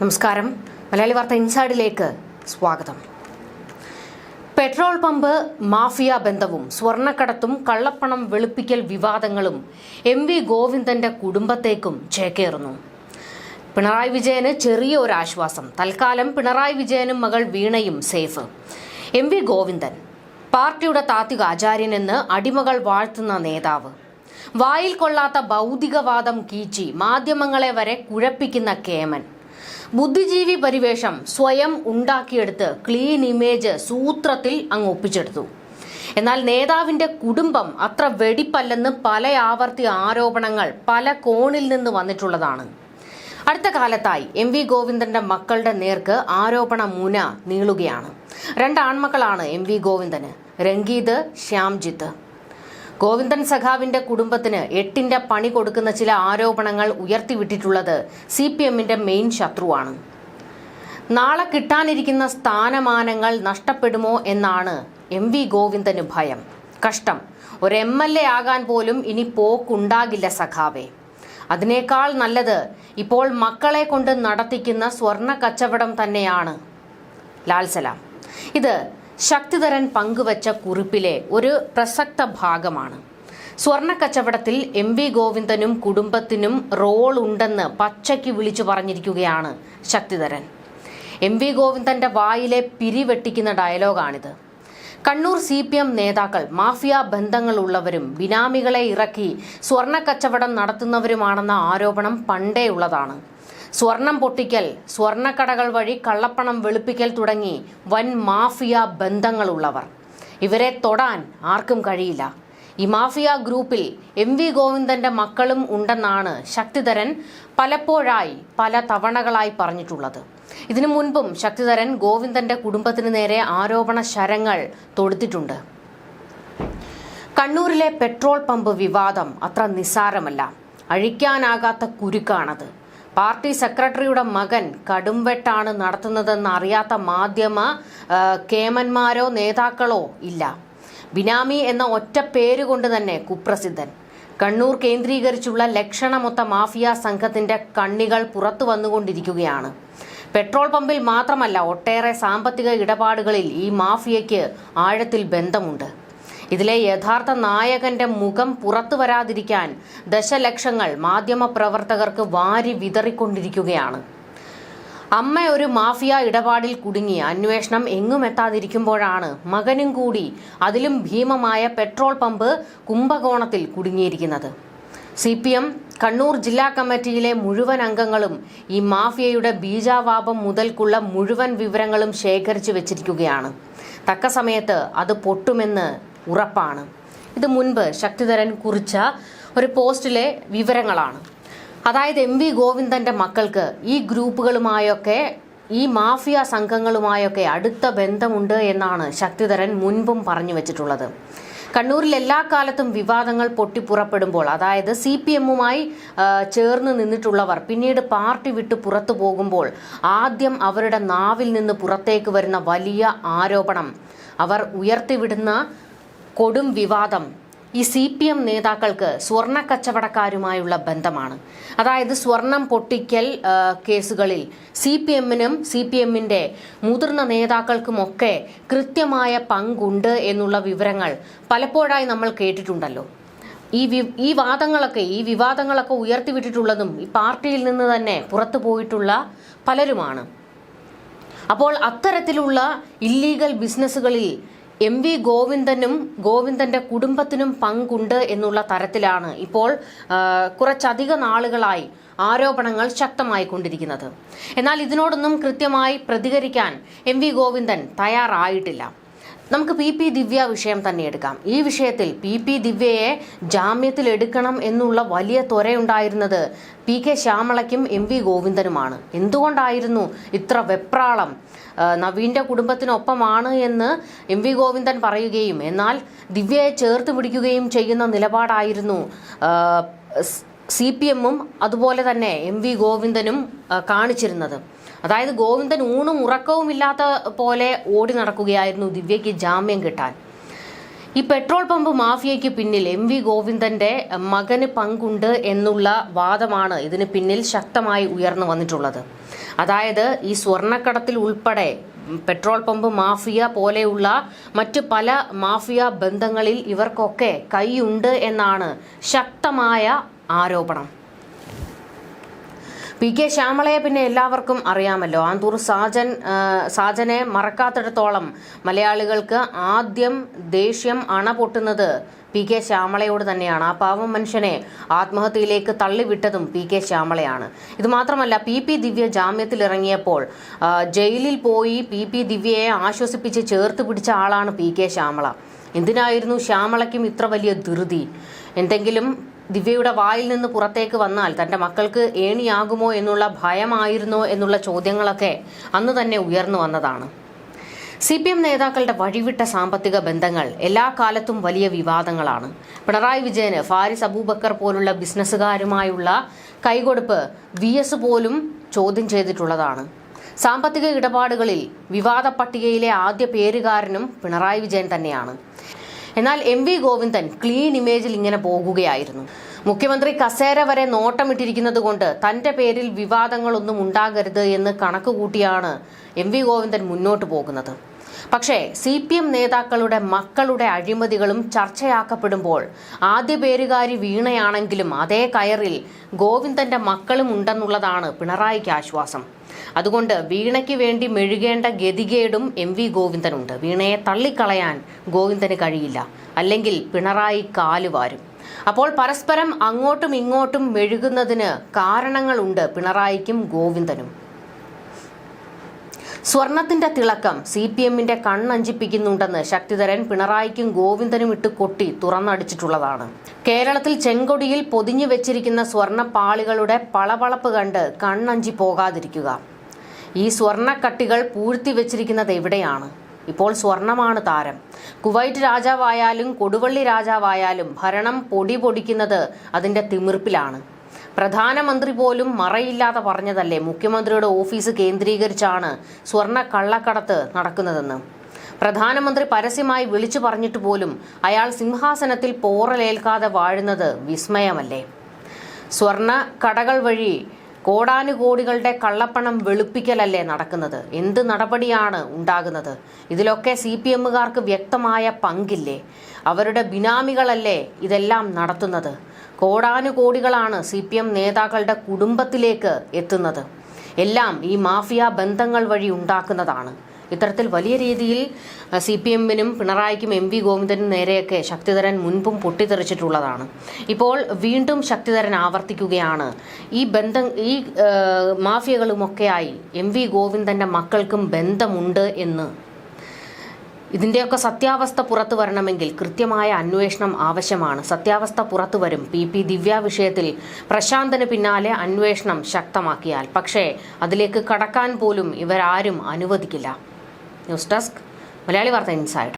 നമസ്കാരം. മലയാളി വാർത്ത ഇൻസൈഡിലേക്ക് സ്വാഗതം. പെട്രോൾ പമ്പ് മാഫിയ ബന്ധവും സ്വർണ്ണക്കടത്തും കള്ളപ്പണം വെളുപ്പിക്കൽ വിവാദങ്ങളും MV ഗോവിന്ദന്റെ കുടുംബത്തേക്കും ചേക്കേറുന്നു. പിണറായി വിജയന് ചെറിയ ഒരു ആശ്വാസം. തൽക്കാലം പിണറായി വിജയനും മകൾ വീണയും സേഫ്. MV ഗോവിന്ദൻ പാർട്ടിയുടെ താത്വിക ആചാര്യനെന്ന് അടിമകൾ വാഴ്ത്തുന്ന നേതാവ്. വായിൽ കൊള്ളാത്ത ഭൗതികവാദം കീച്ചി മാധ്യമങ്ങളെ വരെ കുഴപ്പിക്കുന്ന കേമൻ. ബുദ്ധിജീവി പരിവേഷം സ്വയം ഉണ്ടാക്കിയെടുത്ത് ക്ലീൻ ഇമേജ് സൂത്രത്തിൽ അങ്ങ് ഒപ്പിച്ചെടുത്തു. എന്നാൽ നേതാവിന്റെ കുടുംബം അത്ര വെടിപ്പല്ലെന്ന് പല ആവർത്തി ആരോപണങ്ങൾ പല കോണിൽ നിന്ന് വന്നിട്ടുള്ളതാണ്. അടുത്ത കാലത്തായി MV ഗോവിന്ദന്റെ മക്കളുടെ നേർക്ക് ആരോപണ മുന നീളുകയാണ്. 2 ആൺമക്കളാണ് MV ഗോവിന്ദന്, രംഗീത്, ശ്യാംജിത്ത്. ഗോവിന്ദൻ സഖാവിന്റെ കുടുംബത്തിന് 8ന്റെ പണി കൊടുക്കുന്ന ചില ആരോപണങ്ങൾ ഉയർത്തിവിട്ടിട്ടുള്ളത് CPMന്റെ മെയിൻ ശത്രുവാണ്. നാളെ കിട്ടാനിരിക്കുന്ന സ്ഥാനമാനങ്ങൾ നഷ്ടപ്പെടുമോ എന്നാണ് MV ഗോവിന്ദന് ഭയം. കഷ്ടം, ഒരു MLA ആകാൻ പോലും ഇനി പോക്കുണ്ടാകില്ല സഖാവേ. അതിനേക്കാൾ നല്ലത് ഇപ്പോൾ മക്കളെ കൊണ്ട് നടത്തിക്കുന്ന സ്വർണ്ണ കച്ചവടം തന്നെയാണ്. ലാൽസലാം. ഇത് ശക്തിധരൻ പങ്കുവച്ച കുറിപ്പിലെ ഒരു പ്രസക്ത ഭാഗമാണ്. സ്വർണ്ണ കച്ചവടത്തിൽ MV ഗോവിന്ദനും കുടുംബത്തിനും റോൾ ഉണ്ടെന്ന് പച്ചയ്ക്ക് വിളിച്ചു പറഞ്ഞിരിക്കുകയാണ് ശക്തിധരൻ. MV ഗോവിന്ദന്റെ വായിലെ പിരിവെട്ടിക്കുന്ന ഡയലോഗാണിത്. കണ്ണൂർ CPM നേതാക്കൾ മാഫിയ ബന്ധങ്ങളുള്ളവരും ബിനാമികളെ ഇറക്കി സ്വർണ്ണ കച്ചവടം നടത്തുന്നവരുമാണെന്ന ആരോപണം പണ്ടേ ഉള്ളതാണ്. സ്വർണം പൊട്ടിക്കൽ, സ്വർണ്ണക്കടകൾ വഴി കള്ളപ്പണം വെളുപ്പിക്കൽ തുടങ്ങി വൻ മാഫിയ ബന്ധങ്ങളുള്ളവർ. ഇവരെ തൊടാൻ ആർക്കും കഴിയില്ല. ഈ മാഫിയ ഗ്രൂപ്പിൽ MV ഗോവിന്ദന്റെ മക്കളും ഉണ്ടെന്നാണ് ശക്തിധരൻ പലപ്പോഴായി പല തവണകളായി പറഞ്ഞിട്ടുള്ളത്. ഇതിനു മുൻപും ശക്തിധരൻ ഗോവിന്ദന്റെ കുടുംബത്തിന് നേരെ ആരോപണ ശരങ്ങൾ തൊടുത്തിട്ടുണ്ട്. കണ്ണൂരിലെ പെട്രോൾ പമ്പ് വിവാദം അത്ര നിസ്സാരമല്ല. അഴിക്കാനാകാത്ത കുരുക്കാണത്. പാർട്ടി സെക്രട്ടറിയുടെ മകൻ കടുംവെട്ടാണ് നടത്തുന്നതെന്ന് അറിയാത്ത മാധ്യമ കേമന്മാരോ നേതാക്കളോ ഇല്ല. ബിനാമി എന്ന ഒറ്റ പേരുകൊണ്ട് തന്നെ കുപ്രസിദ്ധൻ. കണ്ണൂർ കേന്ദ്രീകരിച്ചുള്ള ലക്ഷണമൊത്ത മാഫിയ സംഘത്തിന്റെ കണ്ണികൾ പുറത്തു വന്നുകൊണ്ടിരിക്കുകയാണ്. പെട്രോൾ പമ്പിൽ മാത്രമല്ല, ഒട്ടേറെ സാമ്പത്തിക ഇടപാടുകളിൽ ഈ മാഫിയയ്ക്ക് ആഴത്തിൽ ബന്ധമുണ്ട്. ഇതിലെ യഥാർത്ഥ നായകന്റെ മുഖം പുറത്തു വരാതിരിക്കാൻ ദശലക്ഷങ്ങൾ മാധ്യമപ്രവർത്തകർക്ക് വാരി വിതറിക്കൊണ്ടിരിക്കുകയാണ്. അമ്മ ഒരു മാഫിയ ഇടപാടിൽ കുടുങ്ങി അന്വേഷണം എങ്ങും എത്താതിരിക്കുമ്പോഴാണ് മകനും കൂടി അതിലും ഭീമമായ പെട്രോൾ പമ്പ് കുംഭകോണത്തിൽ കുടുങ്ങിയിരിക്കുന്നത്. CPM കണ്ണൂർ ജില്ലാ കമ്മിറ്റിയിലെ മുഴുവൻ അംഗങ്ങളും ഈ മാഫിയയുടെ ബീജാവാപം മുതൽക്കുള്ള മുഴുവൻ വിവരങ്ങളും ശേഖരിച്ചു വെച്ചിരിക്കുകയാണ്. തക്ക സമയത്ത് അത് പൊട്ടുമെന്ന് ഉറപ്പാണ്. ഇത് മുൻപ് ശക്തിധരൻ കുറിച്ച ഒരു പോസ്റ്റിലെ വിവരങ്ങളാണ്. അതായത് MV ഗോവിന്ദന്റെ മക്കൾക്ക് ഈ ഗ്രൂപ്പുകളുമായൊക്കെ ഈ മാഫിയ സംഘങ്ങളുമായൊക്കെ അടുത്ത ബന്ധമുണ്ട് എന്നാണ് ശക്തിധരൻ മുൻപും പറഞ്ഞു വെച്ചിട്ടുള്ളത്. കണ്ണൂരിൽ എല്ലാ കാലത്തും വിവാദങ്ങൾ പൊട്ടിപ്പുറപ്പെടുമ്പോൾ, അതായത് CPMുമായി ചേർന്ന് നിന്നിട്ടുള്ളവർ പിന്നീട് പാർട്ടി വിട്ട് പുറത്തു പോകുമ്പോൾ ആദ്യം അവരുടെ നാവിൽ നിന്ന് പുറത്തേക്ക് വരുന്ന വലിയ ആരോപണം, അവർ ഉയർത്തിവിടുന്ന കൊടും വിവാദം ഈ CPM നേതാക്കൾക്ക് സ്വർണ്ണ കച്ചവടക്കാരുമായുള്ള ബന്ധമാണ്. അതായത് സ്വർണം പൊട്ടിക്കൽ കേസുകളിൽ CPMനും CPMന്റെ മുതിർന്ന നേതാക്കൾക്കുമൊക്കെ കൃത്യമായ പങ്കുണ്ട് എന്നുള്ള വിവരങ്ങൾ പലപ്പോഴായി നമ്മൾ കേട്ടിട്ടുണ്ടല്ലോ. ഈ വിവാദങ്ങളൊക്കെ ഉയർത്തിവിട്ടിട്ടുള്ളതും ഈ പാർട്ടിയിൽ നിന്ന് തന്നെ പുറത്തു പോയിട്ടുള്ള പലരുമാണ്. അപ്പോൾ അത്തരത്തിലുള്ള ഇല്ലീഗൽ ബിസിനസ്സുകളിൽ MV ഗോവിന്ദനും ഗോവിന്ദന്റെ കുടുംബത്തിനും പങ്കുണ്ട് എന്നുള്ള തരത്തിലാണ് ഇപ്പോൾ കുറച്ചധിക നാളുകളായി ആരോപണങ്ങൾ ശക്തമായിക്കൊണ്ടിരിക്കുന്നത്. എന്നാൽ ഇതിനോടൊന്നും കൃത്യമായി പ്രതികരിക്കാൻ MV ഗോവിന്ദൻ തയ്യാറായിട്ടില്ല. നമുക്ക് PP ദിവ്യ വിഷയം തന്നെ എടുക്കാം. ഈ വിഷയത്തിൽ PP ദിവ്യയെ ജാമ്യത്തിൽ എടുക്കണം എന്നുള്ള വലിയ ത്വരയുണ്ടായിരുന്നത് PK ശ്യാമളയ്ക്കും MV ഗോവിന്ദനുമാണ്. എന്തുകൊണ്ടായിരുന്നു ഇത്ര വെപ്രാളം? നവീന്റെ കുടുംബത്തിനൊപ്പമാണ് എന്ന് MV ഗോവിന്ദൻ പറയുകയും എന്നാൽ ദിവ്യയെ ചേർത്ത് പിടിക്കുകയും ചെയ്യുന്ന നിലപാടായിരുന്നു CPMും അതുപോലെ തന്നെ MV ഗോവിന്ദനും കാണിച്ചിരുന്നത്. അതായത് ഗോവിന്ദൻ ഊണും ഉറക്കവും ഇല്ലാത്ത പോലെ ഓടി നടക്കുകയായിരുന്നു ദിവ്യയ്ക്ക് ജാമ്യം കിട്ടാൻ. ഈ പെട്രോൾ പമ്പ് മാഫിയയ്ക്ക് പിന്നിൽ MV ഗോവിന്ദന്റെ മകന് പങ്കുണ്ട് എന്നുള്ള വാദമാണ് ഇതിന് പിന്നിൽ ശക്തമായി ഉയർന്നു വന്നിട്ടുള്ളത്. അതായത് ഈ സ്വർണ്ണക്കടത്തിൽ ഉൾപ്പെടെ പെട്രോൾ പമ്പ് മാഫിയ പോലെയുള്ള മറ്റ് പല മാഫിയ ബന്ധങ്ങളിൽ ഇവർക്കൊക്കെ കൈയുണ്ട് എന്നാണ് ശക്തമായ ആരോപണം. പി കെ ശ്യാമളയെ പിന്നെ എല്ലാവർക്കും അറിയാമല്ലോ. ആന്തൂർ സാജനെ മറക്കാത്തിടത്തോളം മലയാളികൾക്ക് ആദ്യം ദേഷ്യം അണപൊട്ടുന്നത് പി കെ ശ്യാമളയോട് തന്നെയാണ്. ആ പാവം മനുഷ്യനെ ആത്മഹത്യയിലേക്ക് തള്ളിവിട്ടതും പി കെ ശ്യാമളയാണ്. ഇത് മാത്രമല്ല, പി ദിവ്യ ജാമ്യത്തിലിറങ്ങിയപ്പോൾ ജയിലിൽ പോയി പി ദിവ്യയെ ആശ്വസിപ്പിച്ച് ചേർത്ത് പിടിച്ച ആളാണ് പി കെ ശ്യാമള. എന്തിനായിരുന്നു ശ്യാമളയ്ക്കും ഇത്ര വലിയ ധൃതി? എന്തെങ്കിലും ദിവ്യയുടെ വായിൽ നിന്ന് പുറത്തേക്ക് വന്നാൽ തൻ്റെ മക്കൾക്ക് ഏണിയാകുമോ എന്നുള്ള ഭയമായിരുന്നോ എന്നുള്ള ചോദ്യങ്ങളൊക്കെ അന്ന് തന്നെ ഉയർന്നു വന്നതാണ്. CPM നേതാക്കളുടെ വഴിവിട്ട സാമ്പത്തിക ബന്ധങ്ങൾ എല്ലാ കാലത്തും വലിയ വിവാദങ്ങളാണ്. പിണറായി വിജയന് ഫാരിസ് അബൂബക്കർ പോലുള്ള ബിസിനസ്സുകാരുമായുള്ള കൈകൊടുപ്പ് VS പോലും ചോദ്യം ചെയ്തിട്ടുള്ളതാണ്. സാമ്പത്തിക ഇടപാടുകളിൽ വിവാദ പട്ടികയിലെ ആദ്യ പേരുകാരനും പിണറായി വിജയൻ തന്നെയാണ്. എന്നാൽ MV ഗോവിന്ദൻ ക്ലീൻ ഇമേജിൽ ഇങ്ങനെ പോകുകയായിരുന്നു. മുഖ്യമന്ത്രി കസേര വരെ നോട്ടമിട്ടിരിക്കുന്നത് കൊണ്ട് തന്റെ പേരിൽ വിവാദങ്ങളൊന്നും ഉണ്ടാകരുത് എന്ന് കണക്കുകൂട്ടിയാണ് MV ഗോവിന്ദൻ മുന്നോട്ട് പോകുന്നത്. പക്ഷേ CPM നേതാക്കളുടെ മക്കളുടെ അഴിമതികളും ചർച്ചയാക്കപ്പെടുമ്പോൾ ആദ്യ പേരുകാരി വീണയാണെങ്കിലും അതേ കയറിൽ ഗോവിന്ദന്റെ മക്കളും ഉണ്ടെന്നുള്ളതാണ് പിണറായിക്ക് ആശ്വാസം. അതുകൊണ്ട് വീണയ്ക്ക് വേണ്ടി മെഴുകേണ്ട ഗതികേടും MV ഗോവിന്ദനുണ്ട്. വീണയെ തള്ളിക്കളയാൻ ഗോവിന്ദന് കഴിയില്ല, അല്ലെങ്കിൽ പിണറായി കാലുവാരും. അപ്പോൾ പരസ്പരം അങ്ങോട്ടും ഇങ്ങോട്ടും മെഴുകുന്നതിന് കാരണങ്ങളുണ്ട് പിണറായിക്കും ഗോവിന്ദനും. സ്വർണത്തിന്റെ തിളക്കം CPMന്റെ കണ്ണഞ്ചിപ്പിക്കുന്നുണ്ടെന്ന് ശക്തിധരൻ പിണറായിക്കും ഗോവിന്ദനും ഇട്ട് കൊട്ടി തുറന്നടിച്ചിട്ടുള്ളതാണ്. കേരളത്തിൽ ചെങ്കൊടിയിൽ പൊതിഞ്ഞു വെച്ചിരിക്കുന്ന സ്വർണ്ണപ്പാളികളുടെ പളപളപ്പ് കണ്ട് കണ്ണഞ്ചി പോകാതിരിക്കുക. ഈ സ്വർണ്ണക്കട്ടികൾ പൂഴ്ത്തി വെച്ചിരിക്കുന്നത് എവിടെയാണ്? ഇപ്പോൾ സ്വർണമാണ് താരം. കുവൈറ്റ് രാജാവായാലും കൊടുവള്ളി രാജാവായാലും ഭരണം പൊടിക്കുന്നത് അതിന്റെ തിമിർപ്പിലാണ്. പ്രധാനമന്ത്രി പോലും മറയില്ലാതെ പറഞ്ഞതല്ലേ മുഖ്യമന്ത്രിയുടെ ഓഫീസ് കേന്ദ്രീകരിച്ചാണ് സ്വർണ്ണ കള്ളക്കടത്ത് നടക്കുന്നതെന്ന്. പ്രധാനമന്ത്രി പരസ്യമായി വിളിച്ചു പറഞ്ഞിട്ട് പോലും അയാൾ സിംഹാസനത്തിൽ പോറലേൽക്കാതെ വാഴുന്നത് വിസ്മയമല്ലേ? സ്വർണ്ണ കടകൾ വഴി കോടാനുകോടികളുടെ കള്ളപ്പണം വെളുപ്പിക്കലല്ലേ നടക്കുന്നത്? എന്ത് നടപടിയാണ് ഉണ്ടാകുന്നത്? ഇതിലൊക്കെ CPMകാർക്ക് വ്യക്തമായ പങ്കില്ലേ? അവരുടെ ബിനാമികളല്ലേ ഇതെല്ലാം നടത്തുന്നത്? കോടാനുകോടികളാണ് CPM നേതാക്കളുടെ കുടുംബത്തിലേക്ക് എത്തുന്നത്. എല്ലാം ഈ മാഫിയ ബന്ധങ്ങൾ വഴി ഉണ്ടാക്കുന്നതാണ്. ഇത്തരത്തിൽ വലിയ രീതിയിൽ CPMനും പിണറായിക്കും MV ഗോവിന്ദനും നേരെയൊക്കെ ശക്തിധരൻ മുൻപും പൊട്ടിത്തെറിച്ചിട്ടുള്ളതാണ്. ഇപ്പോൾ വീണ്ടും ശക്തിധരൻ ആവർത്തിക്കുകയാണ്, ഈ മാഫിയകളുമൊക്കെയായി MV ഗോവിന്ദന്റെ മക്കൾക്കും ബന്ധമുണ്ട് എന്ന്. ഇതിൻ്റെയൊക്കെ സത്യാവസ്ഥ പുറത്തു വരണമെങ്കിൽ കൃത്യമായ അന്വേഷണം ആവശ്യമാണ്. സത്യാവസ്ഥ പുറത്തു വരും പി ദിവ്യ വിഷയത്തിൽ പ്രശാന്തന് പിന്നാലെ അന്വേഷണം ശക്തമാക്കിയാൽ. പക്ഷേ അതിലേക്ക് കടക്കാൻ പോലും ഇവരാരും അനുവദിക്കില്ല. ന്യൂസ് ഡെസ്ക് മലയാളി വാർത്ത ഇൻസൈഡ്.